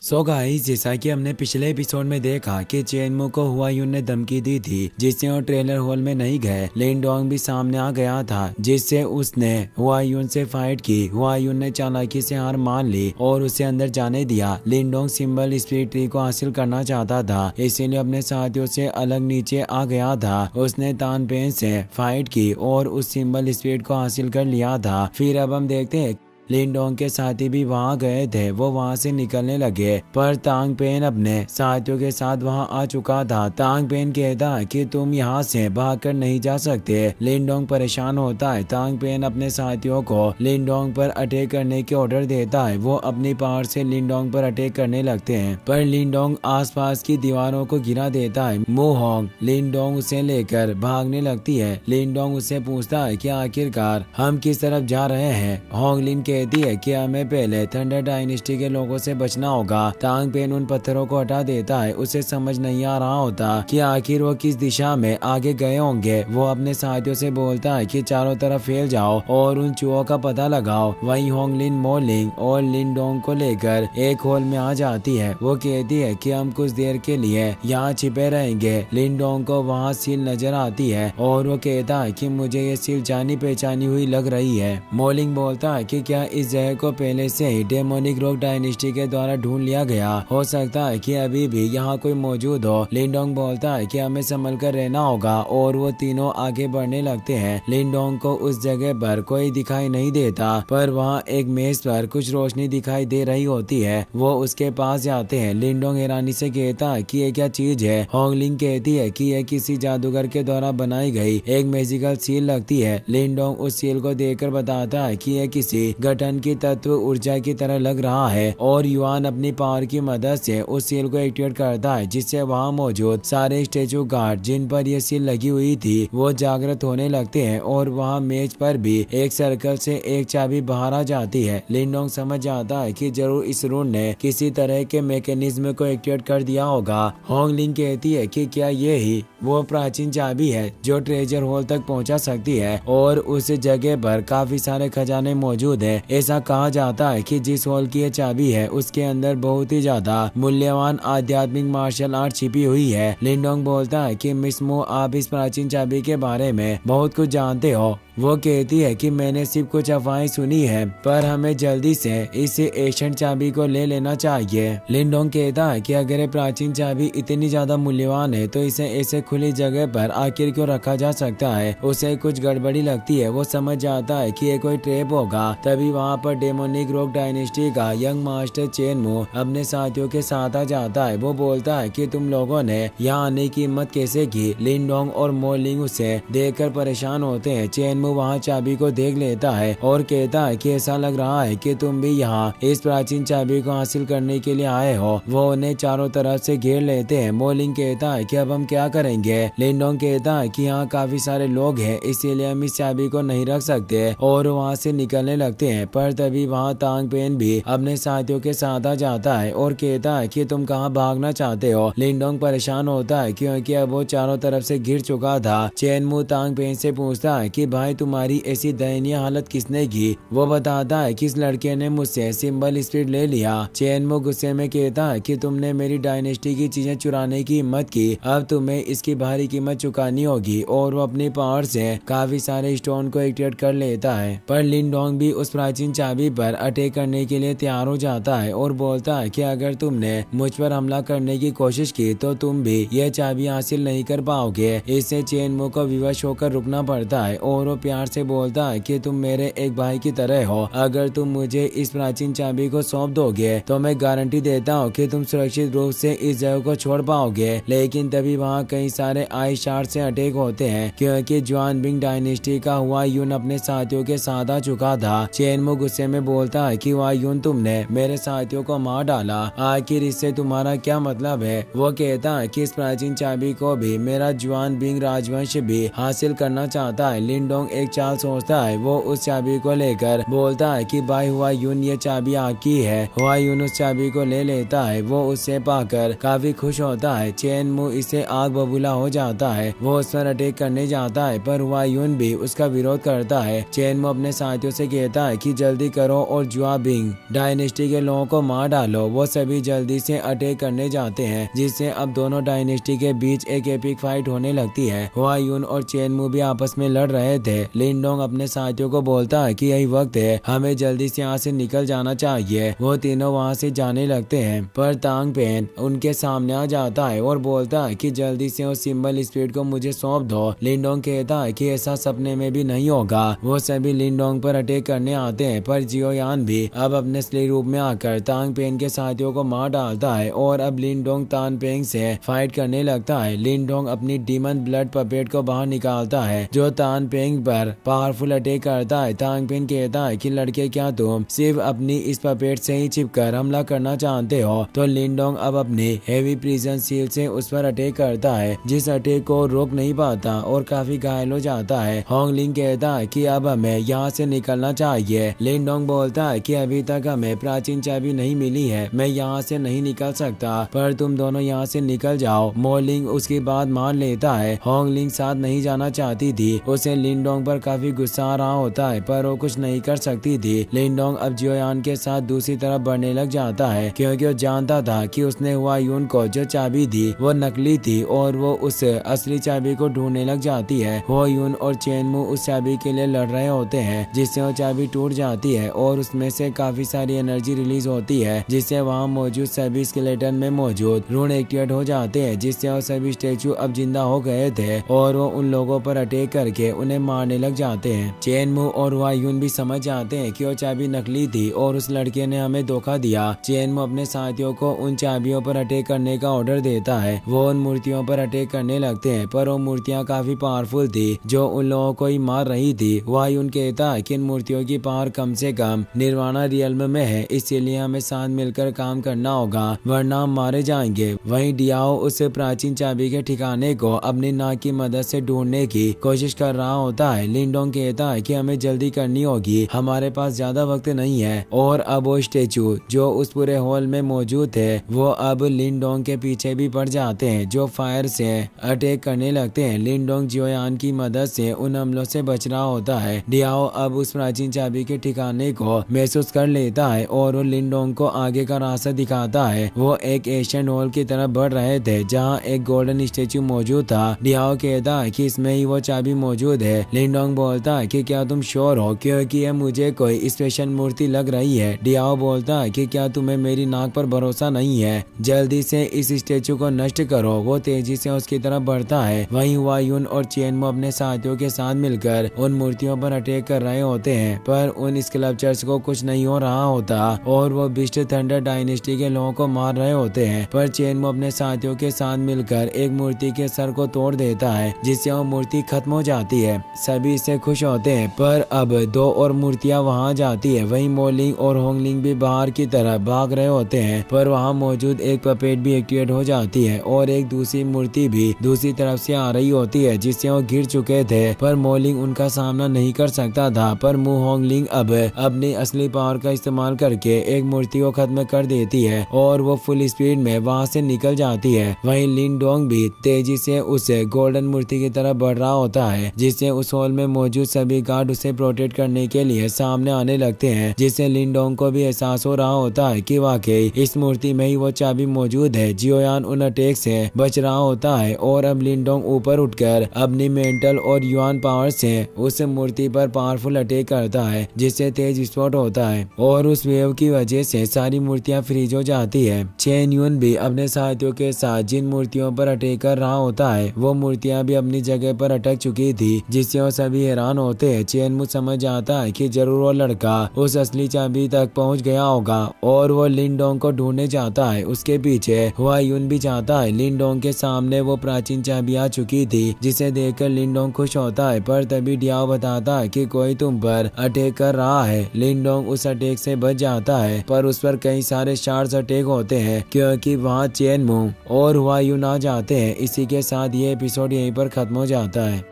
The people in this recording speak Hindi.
सो गाइस, जैसा कि हमने पिछले एपिसोड में देखा कि चेनमू को हुआयून ने धमकी दी थी जिससे वो ट्रेलर हॉल में नहीं गए। लिनडोंग भी सामने आ गया था जिससे उसने हुआयून से फाइट की। हुआयून ने चालाकी से हार मान ली और उसे अंदर जाने दिया। लिनडोंग सिंबल स्पिरिट ट्री को हासिल करना चाहता था, इसीलिए अपने साथियों से अलग नीचे आ गया था। उसने तानपेन से फाइट की और उस सिंबल स्पिरिट को हासिल कर लिया था। फिर अब हम देखते हैं लिनडोंग के साथी भी वहां गए थे। वो वहां से निकलने लगे पर तांगपेन अपने साथियों के साथ वहां आ चुका था। तांगपेन कहता है कि तुम यहाँ से भागकर नहीं जा सकते। लिनडोंग परेशान होता है। तांगपेन अपने साथियों को लिनडोंग पर अटैक करने के ऑर्डर देता है। वो अपनी पावर से लिनडोंग पर अटैक करने लगते हैं पर लिनडोंग आसपास की दीवारों को गिरा देता है। मुहोंग लिनडोंग उसे लेकर भागने लगती है। लिनडोंग उससे पूछता है कि आखिरकार हम किस तरफ जा रहे हैं। होंगलिन कहती है कि हमें पहले थंडर डायनेस्टी के लोगों से बचना होगा। तांगपेन उन पत्थरों को हटा देता है। उसे समझ नहीं आ रहा होता कि आखिर वो किस दिशा में आगे गए होंगे। वो अपने साथियों से बोलता है कि चारों तरफ फैल जाओ और उन चूहों का पता लगाओ। वहीं होंगलिन मोलिंग और लिनडोंग को लेकर एक हॉल में आ जाती है। वो कहती है कि हम कुछ देर के लिए यहाँ छिपे रहेंगे। लिनडोंग को वहाँ सील नजर आती है और वो कहता है कि मुझे ये सील जानी पहचानी हुई लग रही है। मोलिंग बोलता है कि क्या इस जगह को पहले से ही डेमोनिक रॉक डायनेस्टी के द्वारा ढूंढ लिया गया हो सकता है कि अभी भी यहाँ कोई मौजूद हो। लिनडोंग बोलता है कि हमें संभल कर रहना होगा और वो तीनों आगे बढ़ने लगते हैं। लिनडोंग को उस जगह पर कोई दिखाई नहीं देता पर वहाँ एक मेज पर कुछ रोशनी दिखाई दे रही होती है। वो उसके पास जाते हैं। लिनडोंग हैरानी से कहता है कि ये क्या चीज है। होंगलिंग कहती है कि यह किसी जादूगर के द्वारा बनाई गई एक मैजिकल सील लगती है। लिनडोंग उस सील को देखकर बताता है कि यह किसी गठन की तत्व ऊर्जा की तरह लग रहा है और युआन अपनी पावर की मदद से उस सील को एक्टिवेट करता है जिससे वहाँ मौजूद सारे स्टेचू गार्ड जिन पर यह सील लगी हुई थी वो जागृत होने लगते हैं और वहाँ मेज पर भी एक सर्कल से एक चाबी बाहर आ जाती है। लिनडोंग समझ जाता है कि जरूर इस रूट ने किसी तरह के मैकेनिज्म को एक्टिवेट कर दिया होगा। होंगलिंग कहती है कि क्या ये ही वो प्राचीन चाबी है जो ट्रेजर हॉल तक पहुंचा सकती है और उस जगह पर काफी सारे खजाने मौजूद है। ऐसा कहा जाता है कि जिस हॉल की ये चाबी है उसके अंदर बहुत ही ज्यादा मूल्यवान आध्यात्मिक मार्शल आर्ट छिपी हुई है। लिनडोंग बोलता है कि मिस मो, आप इस प्राचीन चाबी के बारे में बहुत कुछ जानते हो। वो कहती है कि मैंने सिर्फ कुछ अफवाहें सुनी है पर हमें जल्दी से इस एशियंट चाबी को ले लेना चाहिए। लिनडोंग कहता है कि अगर ये प्राचीन चाबी इतनी ज्यादा मूल्यवान है तो इसे ऐसे खुली जगह पर आखिर क्यों रखा जा सकता है। उसे कुछ गड़बड़ी लगती है। वो समझ जाता है कि ये कोई ट्रैप होगा। तभी वहाँ पर डेमोनिक रॉक डायनेस्टी का यंग मास्टर चेनमू अपने साथियों के साथ आ जाता है। वो बोलता है कि तुम लोगों ने यहाँ आने की हिम्मत कैसे की। लिनडोंग और मोलिंग उसे देखकर परेशान होते हैं। चेनमू वहाँ चाबी को देख लेता है और कहता है कि ऐसा लग रहा है कि तुम भी यहाँ इस प्राचीन चाबी को हासिल करने के लिए आए हो। वो उन्हें चारों तरफ से घेर लेते हैं। मोलिंग कहता है कि अब हम क्या करेंगे। लिनडोंग कहता है कि यहाँ काफी सारे लोग हैं इसीलिए हम इस चाबी को नहीं रख सकते और वहाँ से निकलने लगते हैं पर तभी वहाँ तांगपेन भी अपने साथियों के साथ आ जाता है और कहता है कि तुम कहाँ भागना चाहते हो। लिनडोंग परेशान होता है क्योंकि अब वो चारों तरफ से घिर चुका था। चेनमू तांगपेन से पूछता है कि भाई तुम्हारी ऐसी दयनीय हालत किसने की। वो बताता है कि इस लड़के ने मुझसे सिंबल स्पिरिट ले लिया। चेनमू गुस्से में कहता है कि तुमने मेरी डायनेस्टी की चीजें चुराने की हिम्मत की, अब तुम्हें इसकी भारी कीमत चुकानी होगी। और वो अपनी पावर से काफी सारे स्टोन को एक्टिवेट कर लेता है पर लिनडोंग भी उस प्राचीन चाबी पर अटैक करने के लिए तैयार हो जाता है और बोलता है कि अगर तुमने मुझ पर हमला करने की कोशिश की तो तुम भी यह चाबी हासिल नहीं कर पाओगे। इससे चेनमू को विवश होकर रुकना पड़ता है और वो प्यार से बोलता है कि तुम मेरे एक भाई की तरह हो। अगर तुम मुझे इस प्राचीन चाबी को सौंप दोगे तो मैं गारंटी देता हूँ कि तुम सुरक्षित रूप से इस जगह को छोड़ पाओगे। लेकिन तभी वहाँ कई सारे आइस शार्ड से अटैक होते हैं क्योंकि जुआन बिंग डायनेस्टी का हुआयून अपने साथियों के साथ आ चुका था। चेनमू गुस्से में बोलता है कि हुआयून तुमने मेरे साथियों को मार डाला, आखिर इससे तुम्हारा क्या मतलब है। वो कहता है कि इस प्राचीन चाबी को भी मेरा जुआन बिंग राजवंश भी हासिल करना चाहता है। लिनडोंग एक चाल सोचता है। वो उस चाबी को लेकर बोलता है कि भाई हुआ यून, ये चाबी आपकी है। हुआ यून उस चाबी को ले लेता है। वो उससे पाकर काफी खुश होता है। चेन मू इसे आग बबूला हो जाता है। वो उस पर अटैक करने जाता है पर हुआ यून भी उसका विरोध करता है। चेन मू अपने साथियों से कहता है कि जल्दी करो और जुआ बिंग डायनेस्टी के लोगों को मार डालो। वो सभी जल्दी से अटैक करने जाते हैं, जिससे अब दोनों डायनेस्टी के बीच एक एपिक फाइट होने लगती है। हुआ यून और चेन मू भी आपस में लड़ रहे थे। लिंडोंग अपने साथियों को बोलता है कि यही वक्त है, हमें जल्दी से यहाँ से निकल जाना चाहिए। वो तीनों वहाँ से जाने लगते हैं पर तांग पेन उनके सामने आ जाता है और बोलता है कि जल्दी से उस सिंबल स्पीड को मुझे सौंप दो। लिंडोंग कहता है कि ऐसा सपने में भी नहीं होगा। वो सभी लिंडोंग पर अटैक करने आते हैं पर जियोयान भी अब अपने असली रूप में आकर तांग पेन के साथियों को मार डालता है और अब लिंडोंग तान पेंग से फाइट करने लगता है। लिंडोंग अपनी डीमन ब्लड पपेट को बाहर निकालता है जो तान पेंग पर पावरफुल अटैक करता है। तांग पेंग कहता है कि लड़के, क्या तुम सिर्फ अपनी इस पपेट से ही चिपकर हमला करना चाहते हो? तो लिंडोंग अब अपनी हेवी प्रिजन सील से उस पर अटैक करता है, जिस अटैक को रोक नहीं पाता और काफी घायल हो जाता है। होंगलिंग कहता है कि अब हमें यहाँ से निकलना चाहिए। लिंडोंग बोलता है कि अभी तक हमें प्राचीन चाबी नहीं मिली है, मैं यहाँ से नहीं निकल सकता, पर तुम दोनों यहाँ से निकल जाओ। मोलिंग उसकी बात मान लेता है। होंगलिंग साथ नहीं जाना चाहती थी। उसे लिंडोंग पर काफी गुस्सा आ रहा होता है पर वो कुछ नहीं कर सकती थी। लिंडोंग अब जियोयान के साथ दूसरी तरफ बढ़ने लग जाता है क्योंकि वो जानता था कि उसने हुआ यून को जो चाबी दी वो नकली थी और वो उस असली चाबी को ढूंढने लग जाती है। हुआ यून और चेनमू उस चाबी के लिए लड़ रहे होते हैं, जिससे वो चाबी टूट जाती है और उसमें से काफी सारी एनर्जी रिलीज होती है, जिससे वहाँ मौजूद सभी स्केलेटन में मौजूद रून एक्टिवेट हो जाते हैं, जिससे वो सभी स्टेचू अब जिंदा हो गए थे और वो उन लोगों पर अटैक करके उन्हें मारने लग जाते हैं। चेनमू और हुआ यून भी समझ जाते हैं कि वो चाबी नकली थी और उस लड़के ने हमें धोखा दिया। चेनमू अपने साथियों को उन चाबियों पर अटैक करने का ऑर्डर देता है। वो उन मूर्तियों पर अटैक करने लगते हैं पर वो मूर्तियाँ काफी पावरफुल थी जो उन लोगों को ही मार रही थी। हुआ यून कहता है कि इन मूर्तियों की पावर कम से कम निर्वाणा रियल्म में है, इसीलिए हमें साथ मिलकर काम करना होगा वरना हम मारे जाएंगे। वहीं डियाओ उस प्राचीन चाबी के ठिकाने को अपनी नाक की मदद से ढूंढने की कोशिश कर रहा होता है। लिंडोंग कहता है कि हमें जल्दी करनी होगी, हमारे पास ज्यादा वक्त नहीं है। और अब वो स्टेचू जो उस पूरे हॉल में मौजूद थे वो अब लिंडोंग के पीछे भी पड़ जाते हैं जो फायर से अटैक करने लगते हैं। लिंडोंग जियोयान की मदद से उन हमलों से बच रहा होता है। डियाओ अब उस प्राचीन चाबी के ठिकाने को महसूस कर लेता है और वो लिंडोंग को आगे का रास्ता दिखाता है। वो एक एशियन हॉल की तरफ बढ़ रहे थे जहाँ एक गोल्डन स्टेचू मौजूद था। डियाओ कहता है कि इसमें ही वो चाबी मौजूद है। लिंडोंग बोलता है कि क्या तुम श्योर हो, क्योंकि ये मुझे कोई स्पेशल मूर्ति लग रही है। डियाओ बोलता है कि क्या तुम्हें मेरी नाक पर भरोसा नहीं है, जल्दी से इस स्टेचू को नष्ट करो। वो तेजी से उसकी तरफ बढ़ता है। वहीं हुआ यून और चेनमो अपने साथियों के साथ मिलकर उन मूर्तियों पर अटैक कर रहे होते हैं पर उन स्कल्पचर्स को कुछ नहीं हो रहा होता और वो बिस्ट थंडर डायनेस्टी के लोगों को मार रहे होते हैं। पर चेनमो अपने साथियों के साथ मिलकर एक मूर्ति के सर को तोड़ देता है, जिससे वो मूर्ति खत्म हो जाती है। सभी इससे खुश होते हैं पर अब दो और मूर्तियां वहां जाती है। वहीं मोलिंग और होंगलिंग भी बाहर की तरफ भाग रहे होते हैं पर वहां मौजूद एक पपेट भी एक्टिवेट हो जाती है और एक दूसरी मूर्ति भी दूसरी तरफ से आ रही होती है, जिससे वो गिर चुके थे पर मोलिंग उनका सामना नहीं कर सकता था। पर मु होंगलिंग अब अपनी असली पावर का इस्तेमाल करके एक मूर्ति को खत्म कर देती है और वो फुल स्पीड में वहां से निकल जाती है। वहीं लिंडोंग भी तेजी से उस गोल्डन मूर्ति की तरफ बढ़ रहा होता है, जिससे उस हॉल में मौजूद सभी गार्ड उसे प्रोटेक्ट करने के लिए सामने आने लगते हैं, जिससे लिंडोंग को भी एहसास हो रहा होता है कि वाकई इस मूर्ति में ही वो चाबी मौजूद है। जियोयान उन अटैक से बच रहा होता है और अब लिंडोंग ऊपर उठकर अपनी मेंटल और युआन पावर से उस मूर्ति पर पावरफुल अटैक करता है, जिससे तेज विस्फोट होता है और उस वेव की वजह से सारी मूर्तियां फ्रीज हो जाती है। चेन यून भी अपने साथियों के साथ जिन मूर्तियों पर अटैक कर रहा होता है वो मूर्तियां भी अपनी जगह पर अटक चुकी थी, जिससे वो सभी हैरान होते हैं। चेनमू समझ आता है कि जरूर वो लड़का उस असली चाबी तक पहुंच गया होगा और वो लिंडोंग को ढूंढने जाता है। उसके पीछे हुआ यून भी जाता है। लिंडोंग के सामने वो प्राचीन चाबी आ चुकी थी, जिसे देखकर लिंडोंग खुश होता है पर तभी डियाओ बताता है कि कोई तुम पर अटैक कर रहा है। लिंडोंग उस अटैक से बच जाता है पर उस पर कई सारे शार्ट्स अटैक होते हैं क्योंकि वहाँ चेनमू और हुआ यून आ जाते हैं। इसी के साथ ये एपिसोड यहीं पर खत्म हो जाता है।